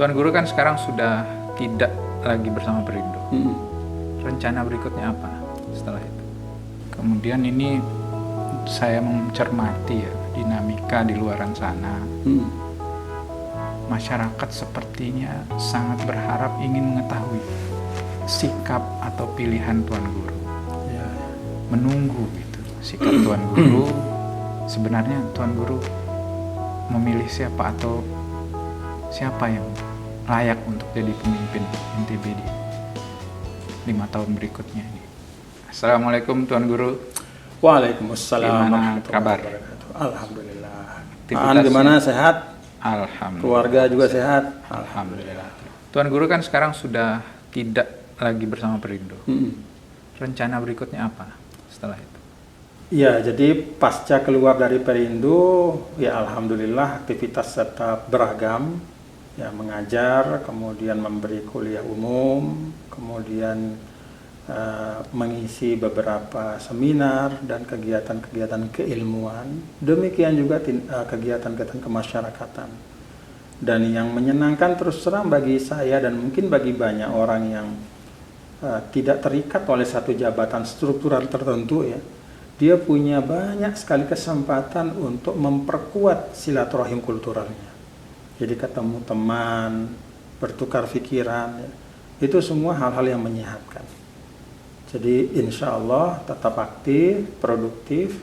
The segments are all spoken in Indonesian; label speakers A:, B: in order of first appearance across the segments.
A: Tuan Guru kan sekarang sudah tidak lagi bersama Perindo. Rencana berikutnya apa setelah itu? Kemudian ini saya mencermati ya dinamika di luaran sana. Masyarakat sepertinya sangat berharap ingin mengetahui sikap atau pilihan Tuan Guru. Menunggu gitu sikap Tuan Guru. Sebenarnya Tuan Guru memilih siapa atau siapa yang layak untuk jadi pemimpin NTB di 5 tahun berikutnya ini. Assalamualaikum Tuan Guru.
B: Waalaikumsalam.
A: Gimana kabar?
B: Alhamdulillah.
A: Aktivitasnya?
B: Gimana, sehat?
A: Alhamdulillah.
B: Keluarga juga sehat?
A: Alhamdulillah. Tuan Guru kan sekarang sudah tidak lagi bersama Perindo. Rencana berikutnya apa setelah itu?
B: Ya, jadi pasca keluar dari Perindo, ya alhamdulillah aktivitas tetap beragam. Ya, mengajar, kemudian memberi kuliah umum, kemudian mengisi beberapa seminar dan kegiatan-kegiatan keilmuan. Demikian juga kegiatan-kegiatan kemasyarakatan. Dan yang menyenangkan terus terang bagi saya dan mungkin bagi banyak orang yang tidak terikat oleh satu jabatan struktural tertentu, ya, dia punya banyak sekali kesempatan untuk memperkuat silaturahim kulturalnya. Jadi ketemu teman, bertukar pikiran, ya. Itu semua hal-hal yang menyehatkan. Jadi insya Allah tetap aktif, produktif,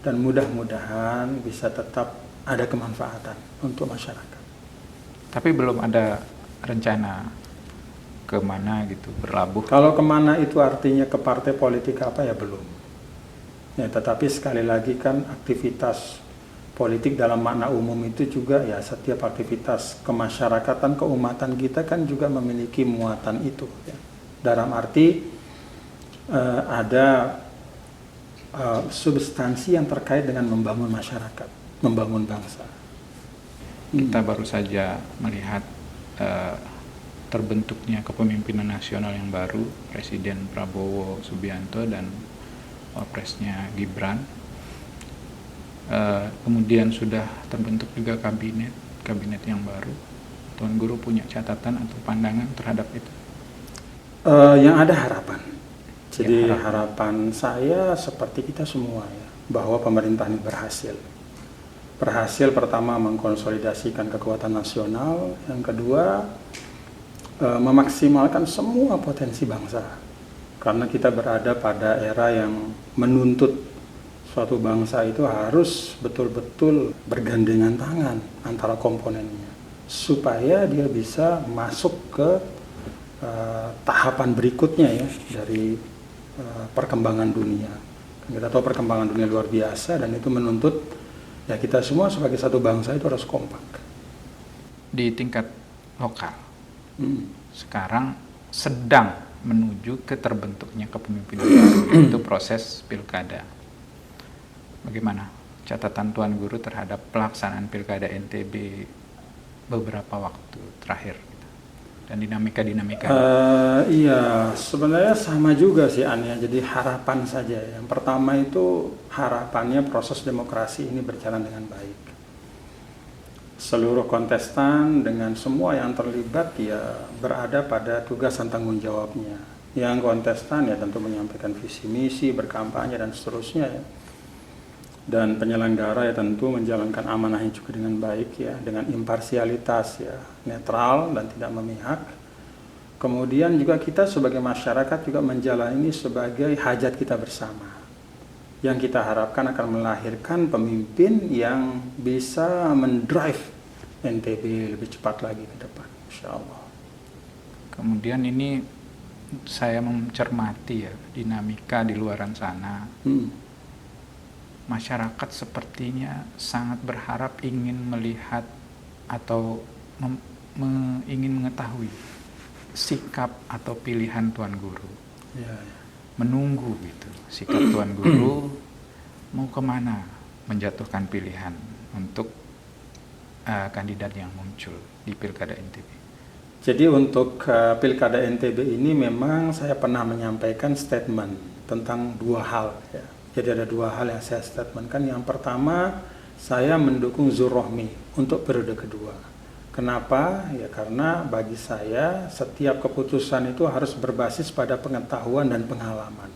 B: dan mudah-mudahan bisa tetap ada kemanfaatan untuk masyarakat.
A: Tapi belum ada rencana kemana gitu, berlabuh?
B: Kalau kemana itu artinya ke partai politik apa, ya belum. Ya, tetapi sekali lagi kan aktivitas politik dalam makna umum itu juga ya setiap aktivitas kemasyarakatan, keumatan kita kan juga memiliki muatan itu. Ya. Dalam arti ada substansi yang terkait dengan membangun masyarakat, membangun bangsa.
A: Kita baru saja melihat terbentuknya kepemimpinan nasional yang baru, Presiden Prabowo Subianto dan Wapresnya Gibran. Kemudian sudah terbentuk juga kabinet yang baru. Tuan Guru punya catatan atau pandangan terhadap itu?
B: Yang ada harapan. Jadi harapan saya seperti kita semua ya, bahwa pemerintah ini berhasil. Berhasil pertama mengkonsolidasikan kekuatan nasional, yang kedua memaksimalkan semua potensi bangsa. Karena kita berada pada era yang menuntut suatu bangsa itu harus betul-betul bergandengan tangan antara komponennya supaya dia bisa masuk ke tahapan berikutnya ya dari perkembangan dunia. Kita tahu perkembangan dunia luar biasa dan itu menuntut ya kita semua sebagai satu bangsa itu harus kompak.
A: Di tingkat lokal sekarang sedang menuju ke terbentuknya kepemimpinan baru, itu proses pilkada. Bagaimana catatan Tuan Guru terhadap pelaksanaan pilkada NTB beberapa waktu terakhir dan dinamika-dinamika?
B: Iya, sebenarnya sama juga sih Ania. Jadi harapan saja. Yang pertama itu harapannya proses demokrasi ini berjalan dengan baik. Seluruh kontestan dengan semua yang terlibat ya berada pada tugas dan tanggung jawabnya. Yang kontestan ya tentu menyampaikan visi misi, berkampanye dan seterusnya ya. Dan penyelenggara ya tentu menjalankan amanahnya juga dengan baik ya, dengan imparsialitas ya, netral dan tidak memihak. Kemudian juga kita sebagai masyarakat juga menjalani ini sebagai hajat kita bersama. Yang kita harapkan akan melahirkan pemimpin yang bisa mendrive NTB lebih cepat lagi ke depan, insya Allah.
A: Kemudian ini saya mencermati ya dinamika di luaran sana. Masyarakat sepertinya sangat berharap ingin melihat atau ingin mengetahui sikap atau pilihan Tuan Guru. Menunggu gitu sikap Tuan Guru mau kemana menjatuhkan pilihan untuk kandidat yang muncul di pilkada NTB.
B: Jadi untuk pilkada NTB ini memang saya pernah menyampaikan statement tentang dua hal ya. Jadi ada dua hal yang saya statementkan. Yang pertama, saya mendukung Zulrohmi untuk periode kedua. Kenapa? Ya karena bagi saya setiap keputusan itu harus berbasis pada pengetahuan dan pengalaman.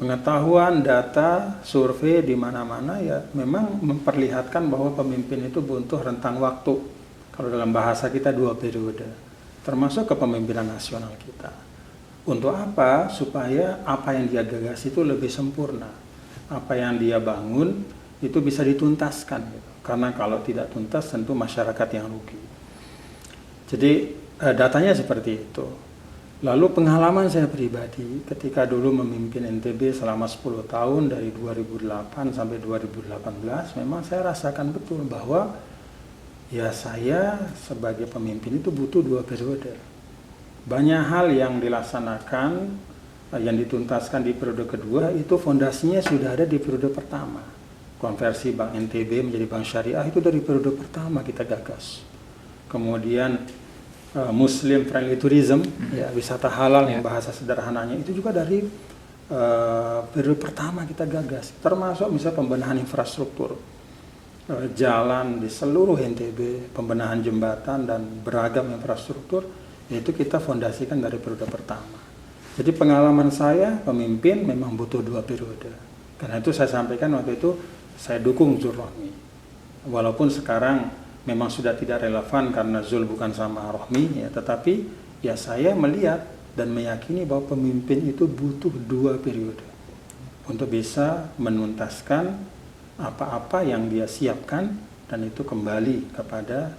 B: Pengetahuan, data, survei di mana-mana ya memang memperlihatkan bahwa pemimpin itu butuh rentang waktu. Kalau dalam bahasa kita 2 periode, termasuk kepemimpinan nasional kita. Untuk apa? Supaya apa yang dia gagas itu lebih sempurna. Apa yang dia bangun itu bisa dituntaskan. Gitu. Karena kalau tidak tuntas tentu masyarakat yang rugi. Jadi datanya seperti itu. Lalu pengalaman saya pribadi ketika dulu memimpin NTB selama 10 tahun dari 2008 sampai 2018, memang saya rasakan betul bahwa ya saya sebagai pemimpin itu butuh 2 periode. Banyak hal yang dilaksanakan, yang dituntaskan di periode kedua itu fondasinya sudah ada di periode pertama. Konversi Bank NTB menjadi Bank Syariah itu dari periode pertama kita gagas. Kemudian Muslim friendly tourism, ya wisata halal yang bahasa sederhananya itu juga dari periode pertama kita gagas. Termasuk misalnya pembenahan infrastruktur, jalan di seluruh NTB, pembenahan jembatan dan beragam infrastruktur, itu kita fondasikan dari periode pertama. Jadi pengalaman saya pemimpin memang butuh 2 periode. Karena itu saya sampaikan waktu itu saya dukung Zul Rohmi. Walaupun sekarang memang sudah tidak relevan karena Zul bukan sama Rohmi, ya, tetapi ya saya melihat dan meyakini bahwa pemimpin itu butuh 2 periode untuk bisa menuntaskan apa-apa yang dia siapkan dan itu kembali kepada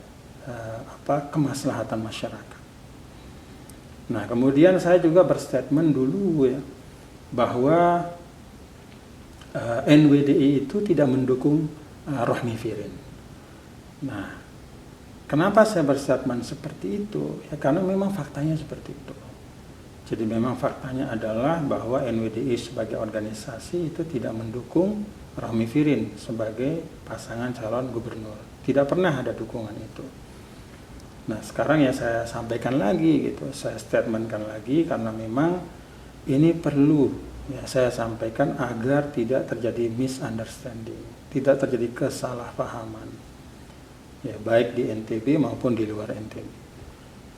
B: kemaslahatan masyarakat. Nah, kemudian saya juga berstatement dulu ya bahwa NWDI itu tidak mendukung Rohmi Firin. Nah, kenapa saya berstatement seperti itu? Ya karena memang faktanya seperti itu. Jadi memang faktanya adalah bahwa NWDI sebagai organisasi itu tidak mendukung Rohmi Firin sebagai pasangan calon gubernur. Tidak pernah ada dukungan itu. Nah, sekarang ya saya sampaikan lagi gitu, saya statementkan lagi karena memang ini perlu ya saya sampaikan agar tidak terjadi misunderstanding, tidak terjadi kesalahpahaman. Ya, baik di NTB maupun di luar NTB.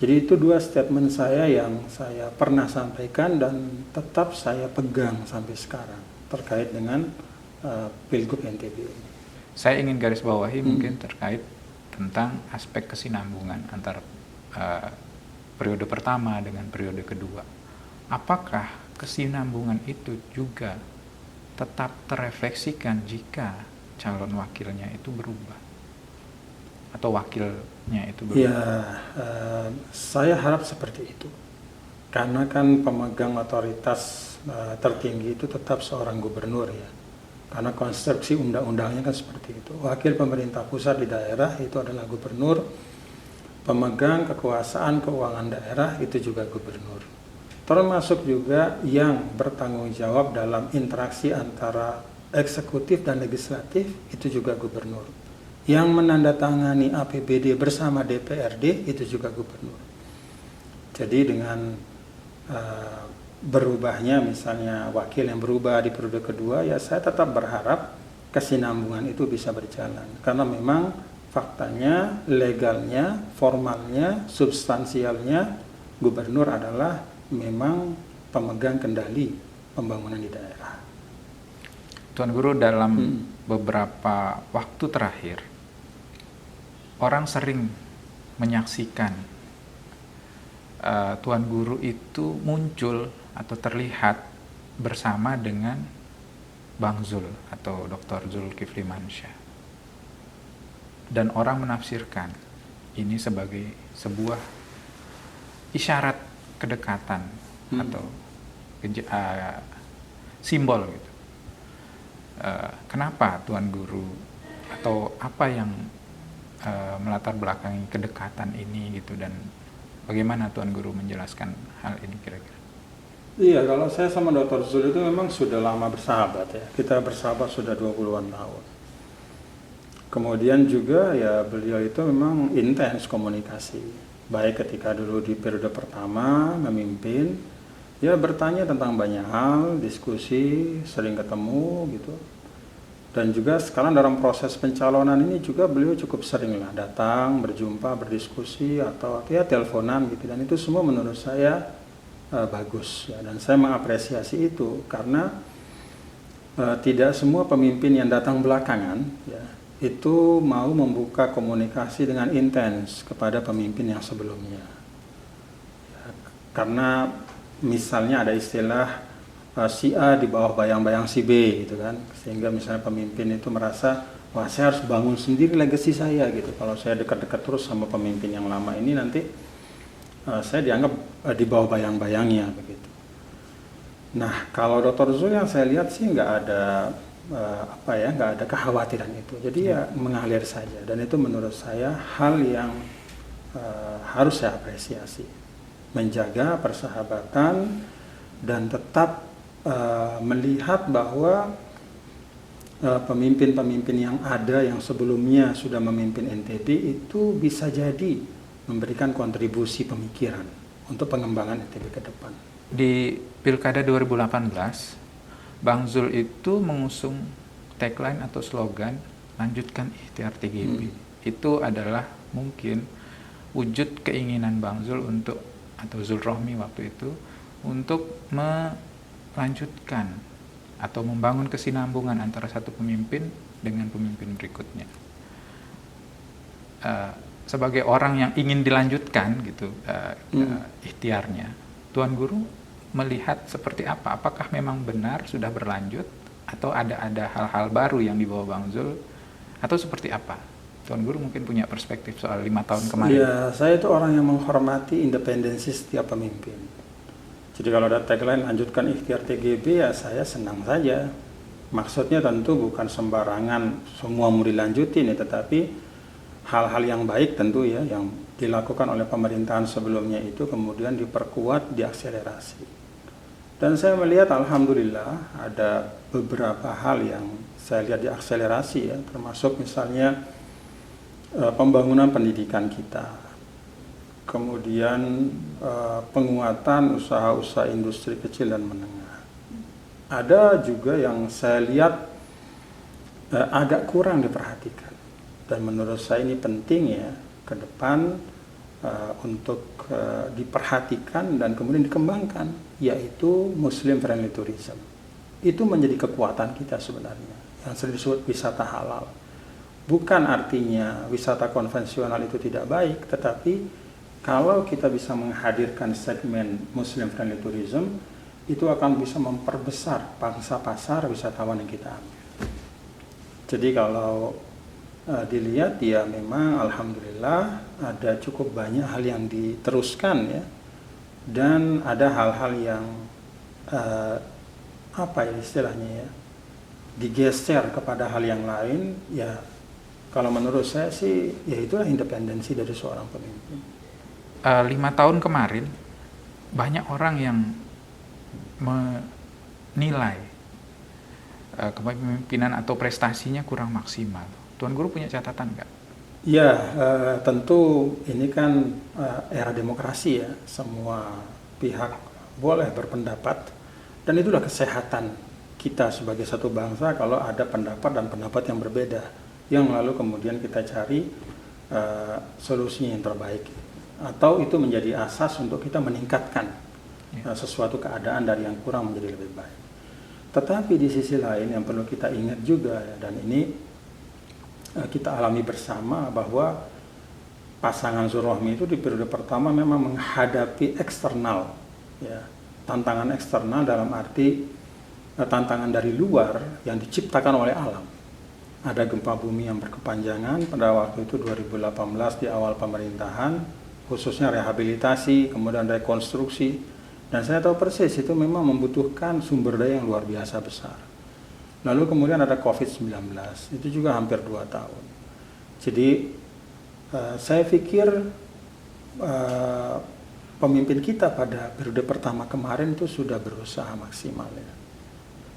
B: Jadi itu 2 statement saya yang saya pernah sampaikan dan tetap saya pegang sampai sekarang terkait dengan Pilgub NTB.
A: Saya ingin garis bawahi mungkin terkait tentang aspek kesinambungan antara periode pertama dengan periode kedua. Apakah kesinambungan itu juga tetap terefleksikan jika calon wakilnya itu berubah? Atau wakilnya itu berubah?
B: Ya, saya harap seperti itu. Karena kan pemegang otoritas tertinggi itu tetap seorang gubernur ya. Karena konstruksi undang-undangnya kan seperti itu. Wakil pemerintah pusat di daerah itu adalah gubernur. Pemegang kekuasaan keuangan daerah itu juga gubernur. Termasuk juga yang bertanggung jawab dalam interaksi antara eksekutif dan legislatif itu juga gubernur. Yang menandatangani APBD bersama DPRD itu juga gubernur. Jadi dengan berubahnya misalnya wakil yang berubah di periode kedua, ya saya tetap berharap kesinambungan itu bisa berjalan. Karena memang faktanya, legalnya, formalnya, substansialnya gubernur adalah memang pemegang kendali pembangunan di daerah.
A: Tuan Guru, dalam beberapa waktu terakhir orang sering menyaksikan Tuan Guru itu muncul atau terlihat bersama dengan Bang Zul atau Dr. Zulkifli Mansyah. Dan orang menafsirkan ini sebagai sebuah isyarat kedekatan atau simbol gitu. Kenapa Tuan Guru atau apa yang melatar belakangi kedekatan ini gitu, dan bagaimana Tuan Guru menjelaskan hal ini kira-kira?
B: Iya, kalau saya sama Dr. Zul itu memang sudah lama bersahabat ya. Kita bersahabat sudah 20-an tahun. Kemudian juga ya beliau itu memang intens komunikasi. Baik ketika dulu di periode pertama memimpin, ya bertanya tentang banyak hal, diskusi, sering ketemu gitu. Dan juga sekarang dalam proses pencalonan ini juga beliau cukup sering lah datang, berjumpa, berdiskusi atau ya teleponan gitu, dan itu semua menurut saya bagus ya, dan saya mengapresiasi itu karena tidak semua pemimpin yang datang belakangan ya itu mau membuka komunikasi dengan intens kepada pemimpin yang sebelumnya ya, karena misalnya ada istilah si A di bawah bayang-bayang si B gitu kan, sehingga misalnya pemimpin itu merasa wah saya harus bangun sendiri legacy saya gitu, kalau saya dekat-dekat terus sama pemimpin yang lama ini nanti saya dianggap di bawah bayang-bayangnya begitu. Nah kalau Dr. Zul yang saya lihat sih nggak ada nggak ada kekhawatiran itu, jadi ya mengalir saja, dan itu menurut saya hal yang harus saya apresiasi, menjaga persahabatan dan tetap melihat bahwa pemimpin-pemimpin yang ada yang sebelumnya sudah memimpin NTB itu bisa jadi memberikan kontribusi pemikiran untuk pengembangan NTB ke depan.
A: Di Pilkada 2018, Bang Zul itu mengusung tagline atau slogan lanjutkan ikhtiar TGB. Itu adalah mungkin wujud keinginan Bang Zul untuk, atau Zul Rohmi waktu itu, untuk melanjutkan atau membangun kesinambungan antara satu pemimpin dengan pemimpin berikutnya. Sebagai orang yang ingin dilanjutkan gitu ikhtiarnya, Tuan Guru melihat seperti apa? Apakah memang benar sudah berlanjut atau ada hal-hal baru yang dibawa Bang Zul atau seperti apa? Tuan Guru mungkin punya perspektif soal 5 tahun kemarin.
B: Ya, saya itu orang yang menghormati independensi setiap pemimpin. Jadi kalau ada tagline lanjutkan ikhtiar TGB ya saya senang saja. Maksudnya tentu bukan sembarangan semua mau dilanjutin ya, tetapi hal-hal yang baik tentu ya yang dilakukan oleh pemerintahan sebelumnya itu kemudian diperkuat, diakselerasi. Dan saya melihat alhamdulillah ada beberapa hal yang saya lihat diakselerasi ya, termasuk misalnya pembangunan pendidikan kita. Kemudian penguatan usaha-usaha industri kecil dan menengah. Ada juga yang saya lihat agak kurang diperhatikan, dan menurut saya ini penting ya ke depan untuk diperhatikan dan kemudian dikembangkan, yaitu Muslim friendly tourism. Itu menjadi kekuatan kita sebenarnya, yang sering disebut wisata halal. Bukan artinya wisata konvensional itu tidak baik, tetapi kalau kita bisa menghadirkan segmen Muslim friendly tourism, itu akan bisa memperbesar pangsa pasar wisatawan yang kita ambil. Jadi kalau dilihat ya memang alhamdulillah ada cukup banyak hal yang diteruskan ya, dan ada hal-hal yang istilahnya ya, digeser kepada hal yang lain ya. Kalau menurut saya sih ya itulah independensi dari seorang pemimpin.
A: 5 tahun kemarin banyak orang yang menilai kepemimpinan atau prestasinya kurang maksimal. Tuan Guru punya catatan nggak?
B: Ya, tentu ini kan era demokrasi ya, semua pihak boleh berpendapat, dan itulah kesehatan kita sebagai satu bangsa kalau ada pendapat dan pendapat yang berbeda, yang lalu kemudian kita cari solusinya yang terbaik, atau itu menjadi asas untuk kita meningkatkan sesuatu keadaan dari yang kurang menjadi lebih baik. Tetapi di sisi lain yang perlu kita ingat juga ya, dan ini kita alami bersama, bahwa pasangan Zul Rohmi itu di periode pertama memang menghadapi eksternal ya, tantangan eksternal dalam arti tantangan dari luar yang diciptakan oleh alam. Ada gempa bumi yang berkepanjangan pada waktu itu 2018 di awal pemerintahan, khususnya rehabilitasi, kemudian rekonstruksi, dan saya tahu persis itu memang membutuhkan sumber daya yang luar biasa besar. Lalu kemudian ada COVID-19, itu juga hampir 2 tahun. Jadi saya pikir pemimpin kita pada periode pertama kemarin itu sudah berusaha maksimal ya,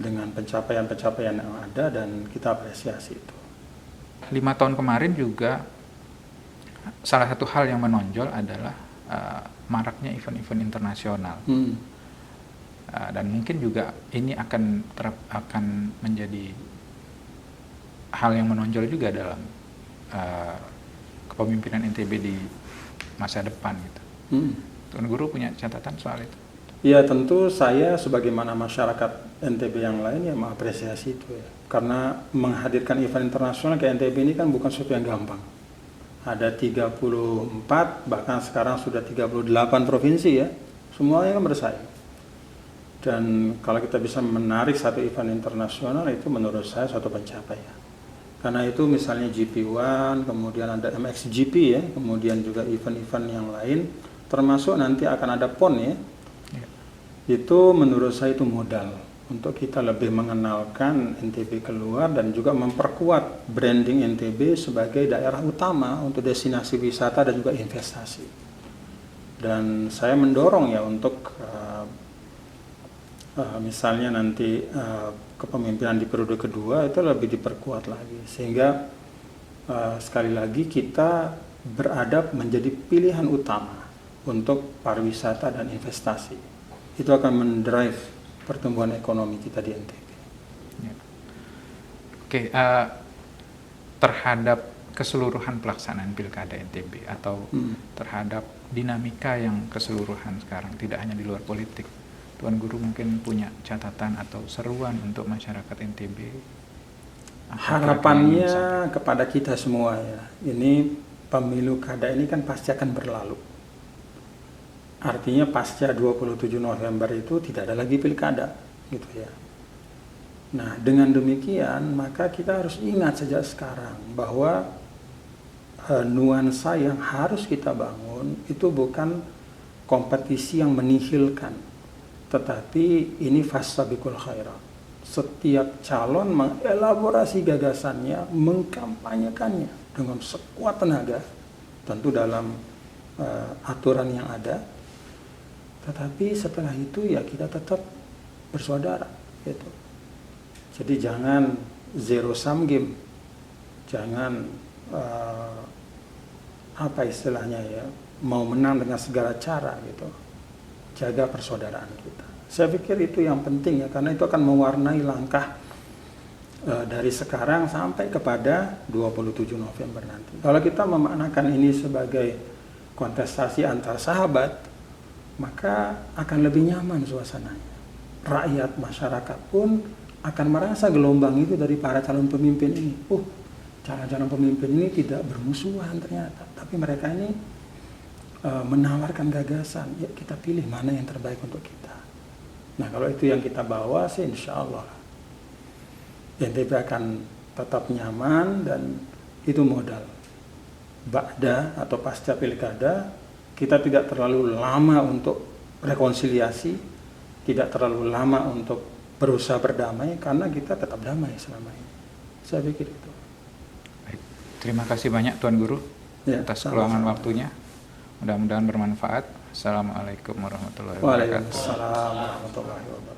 B: dengan pencapaian-pencapaian yang ada, dan kita apresiasi itu.
A: 5 tahun kemarin juga salah satu hal yang menonjol adalah maraknya event-event internasional. Dan mungkin juga ini akan menjadi hal yang menonjol juga dalam kepemimpinan NTB di masa depan gitu. Tuan Guru punya catatan soal itu?
B: Ya tentu saya sebagaimana masyarakat NTB yang lain ya mengapresiasi itu ya. Karena menghadirkan event internasional ke NTB ini kan bukan sesuatu yang gampang. Ada 34, bahkan sekarang sudah 38 provinsi ya. Semuanya kan bersaing. Dan kalau kita bisa menarik satu event internasional itu menurut saya suatu pencapaian. Karena itu misalnya GP1, kemudian ada MXGP ya, kemudian juga event-event yang lain, termasuk nanti akan ada PON ya. Itu menurut saya itu modal untuk kita lebih mengenalkan NTB keluar dan juga memperkuat branding NTB sebagai daerah utama untuk destinasi wisata dan juga investasi. Dan saya mendorong ya untuk misalnya nanti kepemimpinan di periode kedua itu lebih diperkuat lagi sehingga sekali lagi kita beradab menjadi pilihan utama untuk pariwisata dan investasi. Itu akan mendrive pertumbuhan ekonomi kita di NTB.
A: Ya. Oke, terhadap keseluruhan pelaksanaan pilkada NTB atau terhadap dinamika yang keseluruhan sekarang, tidak hanya di luar politik, Tuan Guru mungkin punya catatan atau seruan untuk masyarakat NTB?
B: Harapannya kepada kita semua ya, ini pemilu kada ini kan pasti akan berlalu. Artinya pasca 27 November itu tidak ada lagi pilkada, gitu ya. Nah, dengan demikian maka kita harus ingat sejak sekarang bahwa nuansa yang harus kita bangun itu bukan kompetisi yang menihilkan, tetapi ini fastabiqul khairat. Setiap calon mengelaborasi gagasannya, mengkampanyekannya dengan sekuat tenaga, tentu dalam aturan yang ada. Tetapi setelah itu ya kita tetap bersaudara, gitu. Jadi jangan zero sum game, jangan apa istilahnya ya, mau menang dengan segala cara gitu. Jaga persaudaraan kita. Saya pikir itu yang penting ya, karena itu akan mewarnai langkah dari sekarang sampai kepada 27 November nanti. Kalau kita memaknakan ini sebagai kontestasi antar sahabat, maka akan lebih nyaman suasananya. Rakyat masyarakat pun akan merasa gelombang itu dari para calon pemimpin ini. Calon-calon pemimpin ini tidak bermusuhan ternyata, tapi mereka ini menawarkan gagasan, ya kita pilih mana yang terbaik untuk kita. Nah kalau itu yang kita bawa sih insya Allah NTB akan tetap nyaman dan itu modal. Ba'da atau pasca pilkada kita tidak terlalu lama untuk rekonsiliasi, tidak terlalu lama untuk berusaha berdamai karena kita tetap damai selama ini. Saya pikir itu.
A: Baik. Terima kasih banyak Tuan Guru atas keluangan waktunya. Mudah-mudahan bermanfaat. Assalamualaikum warahmatullahi wabarakatuh.
B: Waalaikumsalam warahmatullahi wabarakatuh.